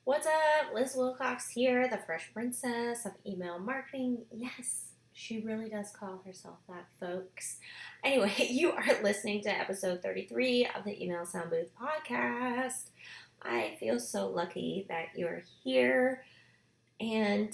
What's up? Liz Wilcox here, the Fresh Princess of Email Marketing. Yes, she really does call herself that, folks. Anyway, you are listening to episode 33 of the Email Sound Booth podcast. I feel so lucky that you're here, and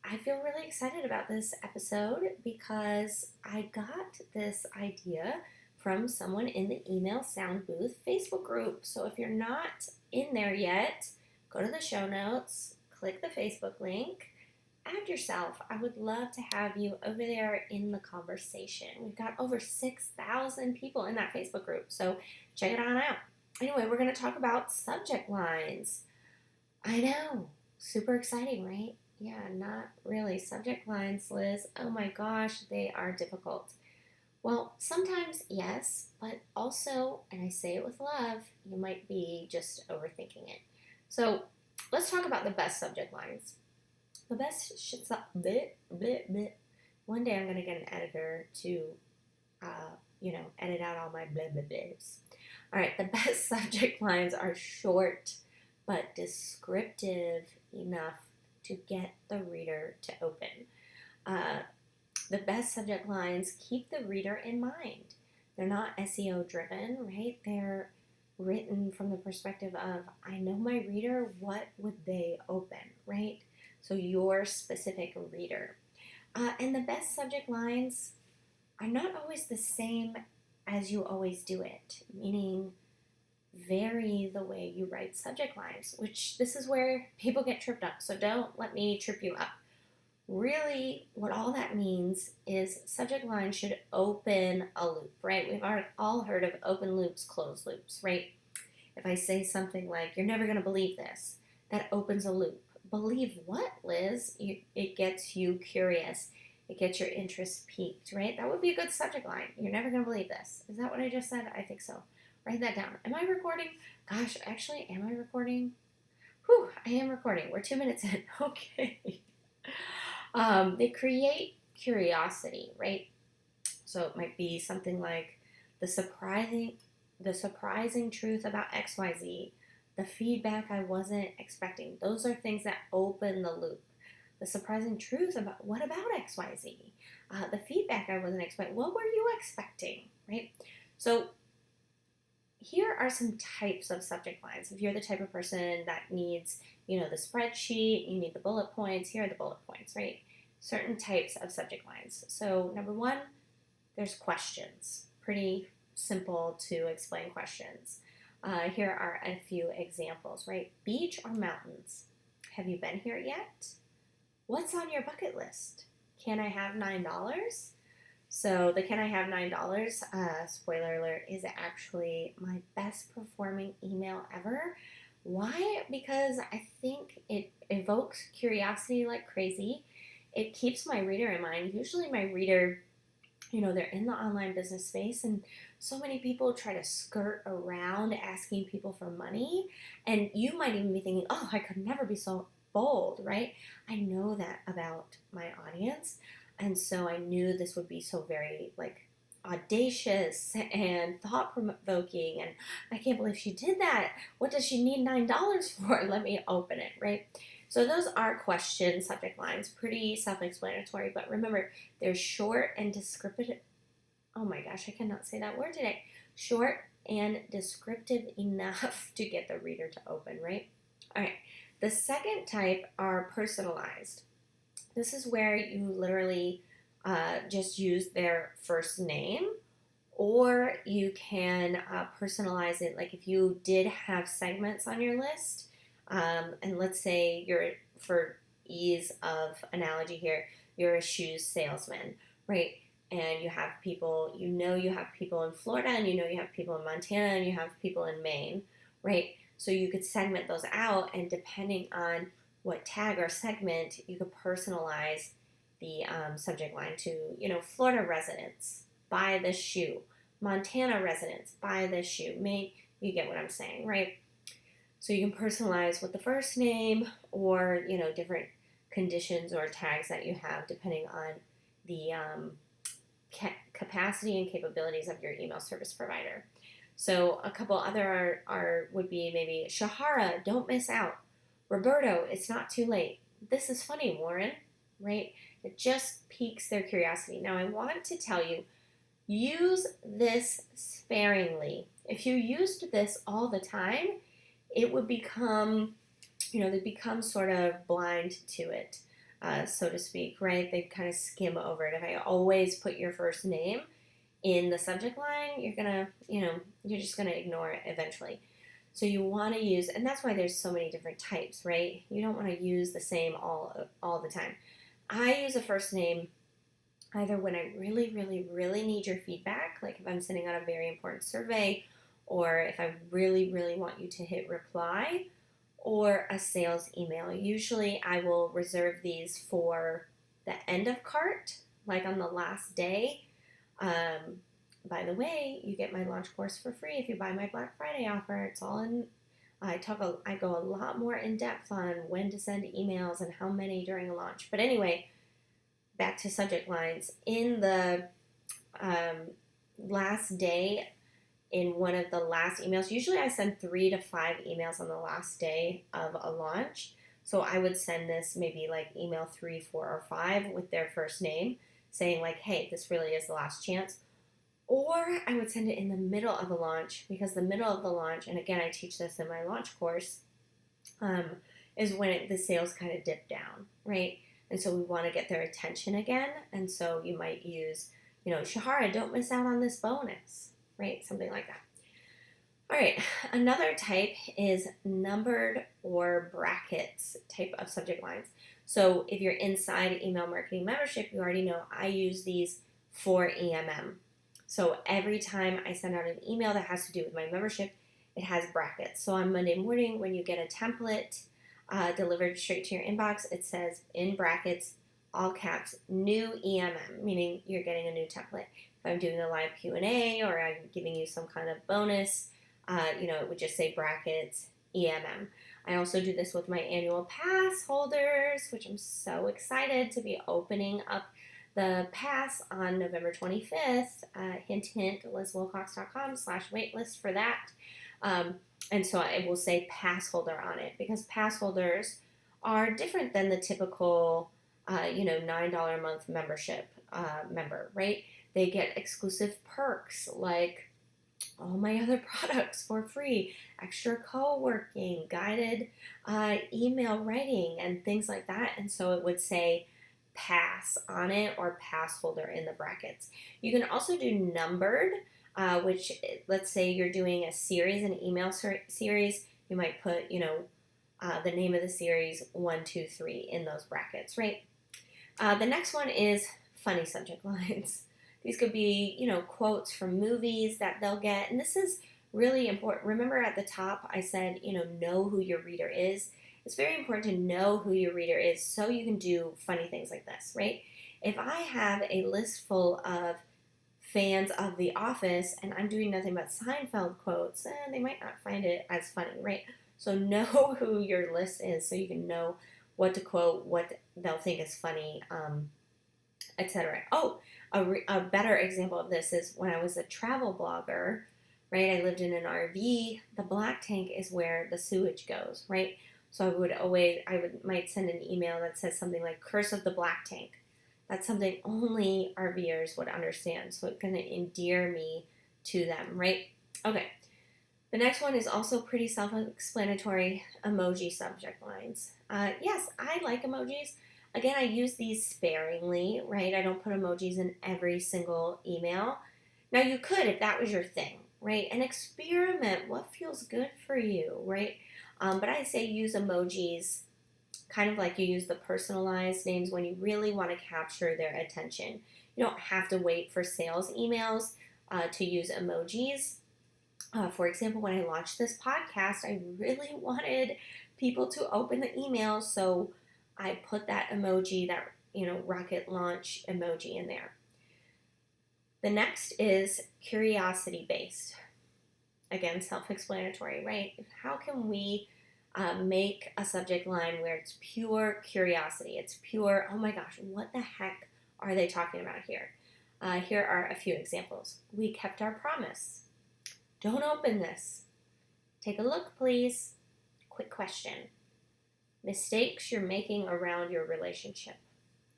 I feel really excited about this episode because I got this idea from someone in the Email Sound Booth Facebook group. So if you're not in there yet, go to the show notes, click the Facebook link, add yourself. I would love to have you over there in the conversation. We've got over 6,000 people in that Facebook group, so check it on out. Anyway, we're going to talk about subject lines. I know, super exciting, right? Yeah, not really. Subject lines, Liz. Oh my gosh, they are difficult. Well, sometimes yes, but also, and I say it with love, you might be just overthinking it. So let's talk about the best subject lines. The best one day I'm going to get an editor to, edit out all my blah, blah, blahs. All right, the best subject lines are short but descriptive enough to get the reader to open. The best subject lines keep the reader in mind. They're not SEO driven, right? They're written from the perspective of, I know my reader, what would they open, right? So your specific reader. And the best subject lines are not always the same as you always do it, meaning vary the way you write subject lines, which this is where people get tripped up. So don't let me trip you up. Really, what all that means is subject lines should open a loop, right? We've all heard of open loops, closed loops, right? If I say something like, you're never going to believe this, that opens a loop. Believe what, Liz? It gets you curious. It gets your interest piqued, right? That would be a good subject line. You're never going to believe this. Is that what I just said? I think so. Write that down. Am I recording? Gosh, actually, am I recording? Whew, I am recording. We're 2 minutes in. Okay. They create curiosity, right? So it might be something like the surprising truth about XYZ, the feedback I wasn't expecting. Those are things that open the loop. The surprising truth about what about XYZ? The feedback I wasn't expecting. What were you expecting, right? So here are some types of subject lines. If you're the type of person that needs, the spreadsheet, you need the bullet points, here are the bullet points, right? Certain types of subject lines. So number one, there's questions. Pretty simple to explain questions. Here are a few examples, right? Beach or mountains? Have you been here yet? What's on your bucket list? Can I have $9? So the Can I Have $9, spoiler alert, is actually my best performing email ever. Why? Because I think it evokes curiosity like crazy. It keeps my reader in mind. Usually my reader, they're in the online business space, and so many people try to skirt around asking people for money. And you might even be thinking, oh, I could never be so bold, right? I know that about my audience. And so I knew this would be so very audacious and thought provoking. And I can't believe she did that. What does she need $9 for? Let me open it, right? So those are question subject lines, pretty self-explanatory. But remember, they're short and descriptive. Oh my gosh, I cannot say that word today. Short and descriptive enough to get the reader to open, right? All right. The second type are personalized. This is where you literally just use their first name, or you can personalize it. Like if you did have segments on your list, and let's say for ease of analogy here, you're a shoes salesman, right? And you have people, you have people in Florida, and you have people in Montana, and you have people in Maine, right? So you could segment those out, and depending on what tag or segment, you could personalize the subject line to, Florida residents, buy this shoe. Montana residents, buy this shoe. You get what I'm saying, right? So you can personalize with the first name or, different conditions or tags that you have depending on the capacity and capabilities of your email service provider. So a couple other would be maybe Shahara, don't miss out. Roberto, it's not too late. This is funny, Warren, right? It just piques their curiosity. Now, I want to tell you, use this sparingly. If you used this all the time, it would become, they become sort of blind to it, so to speak, right? They kind of skim over it. If I always put your first name in the subject line, you're just gonna ignore it eventually. So you want to use, and that's why there's so many different types, right? You don't want to use the same all the time. I use a first name either when I really, really, really need your feedback, like if I'm sending out a very important survey, or if I really, really want you to hit reply, or a sales email. Usually I will reserve these for the end of cart, like on the last day. By the way, you get my launch course for free if you buy my Black Friday offer. It's all in. I go a lot more in depth on when to send emails and how many during a launch. But anyway, back to subject lines. In the last day, in one of the last emails, usually I send 3 to 5 emails on the last day of a launch. So I would send this maybe like email 3, 4, or 5 with their first name, saying like, hey, this really is the last chance. Or I would send it in the middle of a launch, because the middle of the launch, and again, I teach this in my launch course, is when the sales kind of dip down, right? And so we want to get their attention again. And so you might use, Shahara, don't miss out on this bonus, right? Something like that. All right, another type is numbered or brackets type of subject lines. So if you're inside email marketing membership, you already know I use these for EMM. So every time I send out an email that has to do with my membership, it has brackets. So on Monday morning, when you get a template delivered straight to your inbox, it says in brackets, all caps, new EMM, meaning you're getting a new template. If I'm doing a live Q&A or I'm giving you some kind of bonus, it would just say brackets, EMM. I also do this with my annual pass holders, which I'm so excited to be opening up the pass on November 25th. Hint, hint, LizWilcox.com/waitlist for that. And so I will say pass holder on it, because pass holders are different than the typical, $9 a month membership member, right? They get exclusive perks like all my other products for free, extra co-working, guided email writing, and things like that. And so it would say pass on it or pass holder in the brackets. You can also do numbered, which, let's say you're doing a series, an email series, you might put, the name of the series 1, 2, 3 in those brackets, right? The next one is funny subject lines. These could be, quotes from movies that they'll get, and this is really important. Remember at the top I said, know who your reader is. It's very important to know who your reader is so you can do funny things like this, right? If I have a list full of fans of The Office and I'm doing nothing but Seinfeld quotes, they might not find it as funny, right? So know who your list is so you can know what to quote, what they'll think is funny, etc. Oh, a better example of this is when I was a travel blogger, right? I lived in an RV. The black tank is where the sewage goes, right? So might send an email that says something like "Curse of the Black Tank." That's something only RVers would understand. So it's going to endear me to them, right? Okay. The next one is also pretty self-explanatory: emoji subject lines. Yes, I like emojis. Again, I use these sparingly, right? I don't put emojis in every single email. Now, you could if that was your thing, right? And experiment what feels good for you, right? But I say use emojis kind of like you use the personalized names when you really want to capture their attention. You don't have to wait for sales emails to use emojis. For example, when I launched this podcast, I really wanted people to open the email, so I put that emoji, that rocket launch emoji in there. The next is curiosity based. Again, self-explanatory, right? How can we make a subject line where it's pure curiosity? It's pure, oh my gosh, what the heck are they talking about here? Here are a few examples. We kept our promise. Don't open this. Take a look, please. Quick question. mistakes you're making around your relationship.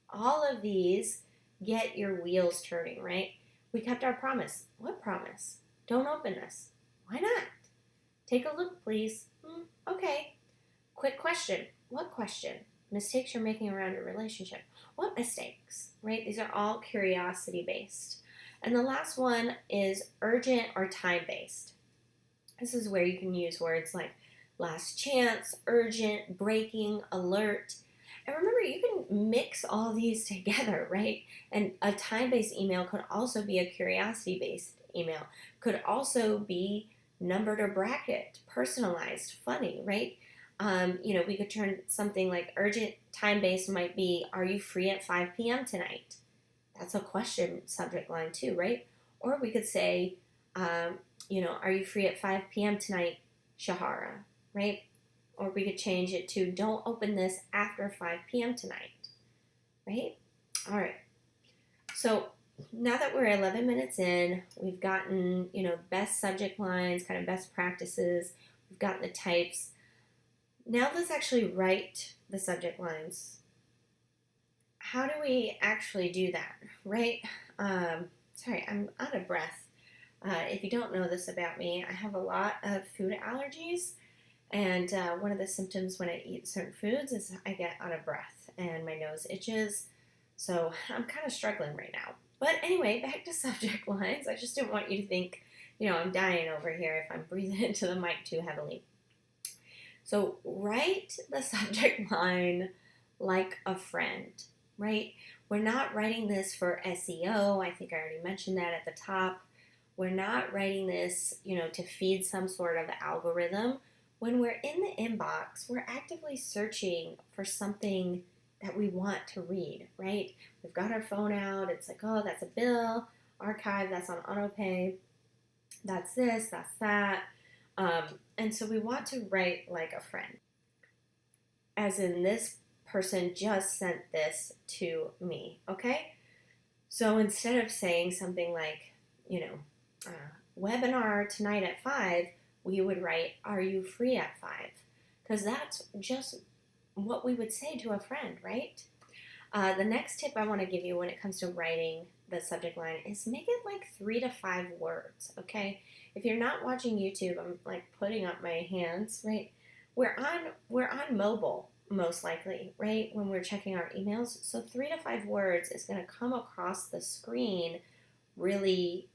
All of these get your wheels turning, right? We kept our promise. What promise? Don't open this. Why not? Take a look, please. Okay. Quick question. What question? Mistakes you're making around your relationship. What mistakes? Right? These are all curiosity based. And the last one is urgent or time based. This is where you can use words like last chance, urgent, breaking, alert. And remember, you can mix all these together, right? And a time-based email could also be a curiosity-based email. Could also be numbered or bracket, personalized, funny, right? We could turn something like urgent time-based might be, are you free at 5 p.m. tonight? That's a question subject line too, right? Or we could say, are you free at 5 p.m. tonight, Shahara, right? Or we could change it to, don't open this after 5 p.m. tonight, right? All right. So now that we're 11 minutes in, we've gotten, best subject lines, kind of best practices. We've gotten the types. Now let's actually write the subject lines. How do we actually do that, right? Sorry, I'm out of breath. If you don't know this about me, I have a lot of food allergies. And one of the symptoms when I eat certain foods is I get out of breath and my nose itches. So I'm kind of struggling right now. But anyway, back to subject lines. I just didn't want you to think, I'm dying over here if I'm breathing into the mic too heavily. So write the subject line like a friend, right? We're not writing this for SEO. I think I already mentioned that at the top. We're not writing this, to feed some sort of algorithm. When we're in the inbox, we're actively searching for something that we want to read, right? We've got our phone out. It's like, oh, that's a bill, archive, that's on autopay, that's this, that's that. And so we want to write like a friend. As in, this person just sent this to me, okay? So instead of saying something like, webinar tonight at 5, we would write, are you free at 5? Because that's just what we would say to a friend, right? The next tip I want to give you when it comes to writing the subject line is make it like 3 to 5 words, okay? If you're not watching YouTube, I'm like putting up my hands, right? We're on mobile most likely, right? When we're checking our emails. So 3 to 5 words is going to come across the screen really,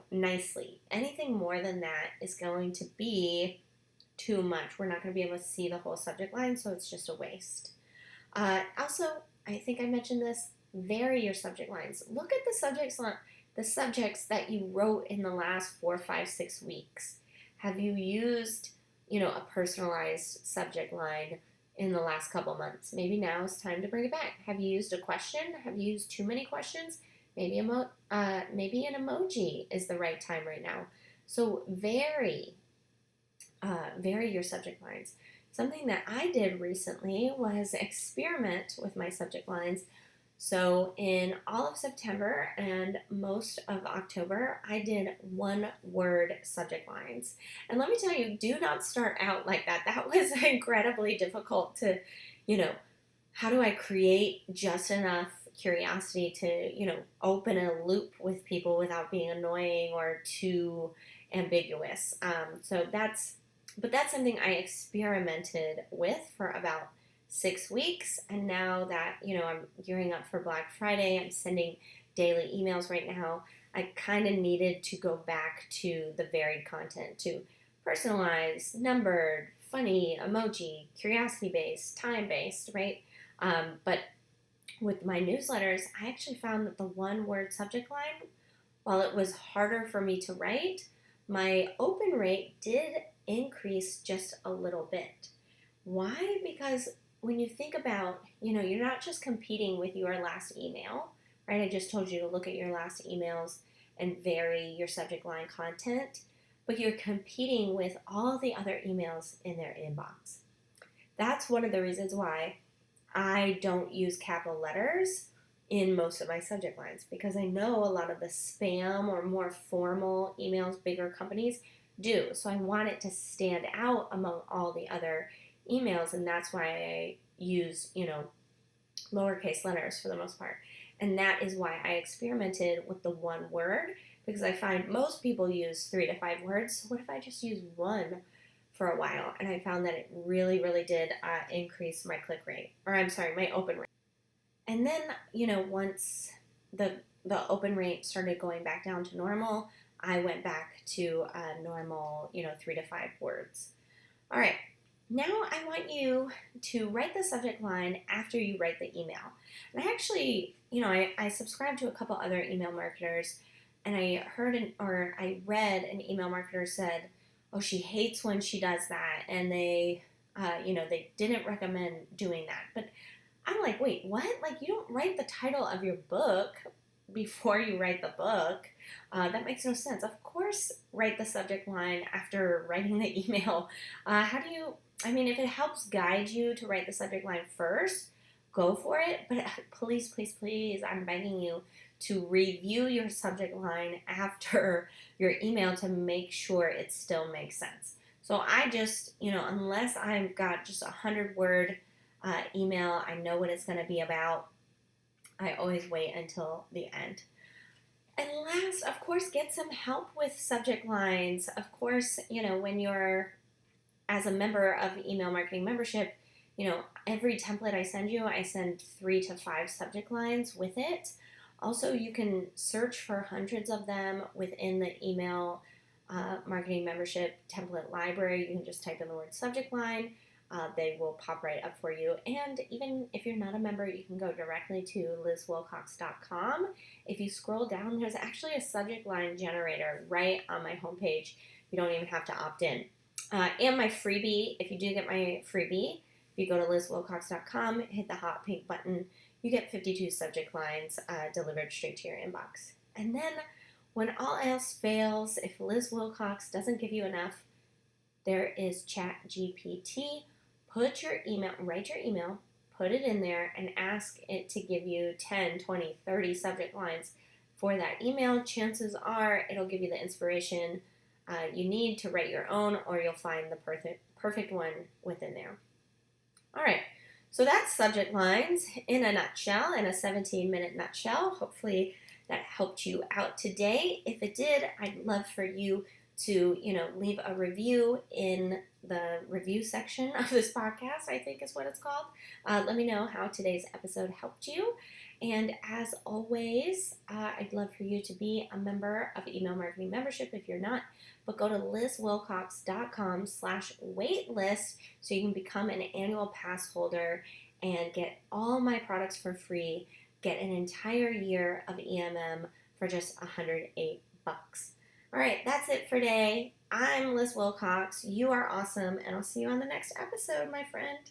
nicely. Anything more than that is going to be too much. We're not going to be able to see the whole subject line, so it's just a waste. Also, I think I mentioned this, vary your subject lines. Look at the subjects that you wrote in the last 4, 5, 6 weeks. Have you used, a personalized subject line in the last couple months? Maybe now is time to bring it back. Have you used a question? Have you used too many questions? Maybe an emoji is the right time right now. So vary your subject lines. Something that I did recently was experiment with my subject lines. So in all of September and most of October, I did 1-word subject lines. And let me tell you, do not start out like that. That was incredibly difficult to, how do I create just enough curiosity to, open a loop with people without being annoying or too ambiguous. But that's something I experimented with for about 6 weeks. And now that, I'm gearing up for Black Friday, I'm sending daily emails right now, I kind of needed to go back to the varied content, to personalized, numbered, funny, emoji, curiosity-based, time-based, right? But with my newsletters, I actually found that the 1-word subject line, while it was harder for me to write, my open rate did increase just a little bit. Why? Because when you think about, you're not just competing with your last email, right? I just told you to look at your last emails and vary your subject line content, but you're competing with all the other emails in their inbox. That's one of the reasons why I don't use capital letters in most of my subject lines, because I know a lot of the spam or more formal emails bigger companies do. So I want it to stand out among all the other emails, and that's why I use, lowercase letters for the most part. And that is why I experimented with the one word, because I find most people use 3 to 5 words. So what if I just use one for a while? And I found that it really, really did increase my click rate, or I'm sorry, my open rate. And then, once the open rate started going back down to normal, I went back to normal, 3 to 5 words. All right. Now I want you to write the subject line after you write the email. And I actually, I subscribe to a couple other email marketers, and I read an email marketer said, oh, she hates when she does that, and they didn't recommend doing that. But I'm like, wait, what? Like, you don't write the title of your book before you write the book. That makes no sense. Of course, write the subject line after writing the email. If it helps guide you to write the subject line first, go for it. But please, please, please, I'm begging you to review your subject line after your email to make sure it still makes sense. So I just, unless I've got just 100-word email, I know what it's going to be about, I always wait until the end. And last, of course, get some help with subject lines. Of course, when you're as a member of Email Marketing Membership, every template I send 3 to 5 subject lines with it. Also, you can search for hundreds of them within the Email Marketing Membership template library. You can just type in the word subject line. They will pop right up for you. And even if you're not a member, you can go directly to lizwilcox.com. If you scroll down, there's actually a subject line generator right on my homepage. You don't even have to opt in. And my freebie, if you do get my freebie, if you go to lizwilcox.com, hit the hot pink button, you get 52 subject lines delivered straight to your inbox. And then when all else fails, if Liz Wilcox doesn't give you enough, there is ChatGPT. Write your email, put it in there, and ask it to give you 10, 20, 30 subject lines for that email. Chances are it'll give you the inspiration you need to write your own, or you'll find the perfect one within there. All right, so that's subject lines in a nutshell, in a 17-minute nutshell. Hopefully that helped you out today. If it did, I'd love for you to, leave a review in the review section of this podcast, I think is what it's called. Let me know how today's episode helped you. And as always, I'd love for you to be a member of Email Marketing Membership if you're not, but go to lizwilcox.com/waitlist so you can become an annual pass holder and get all my products for free. Get an entire year of EMM for just $108. All right, that's it for today. I'm Liz Wilcox. You are awesome, and I'll see you on the next episode, my friend.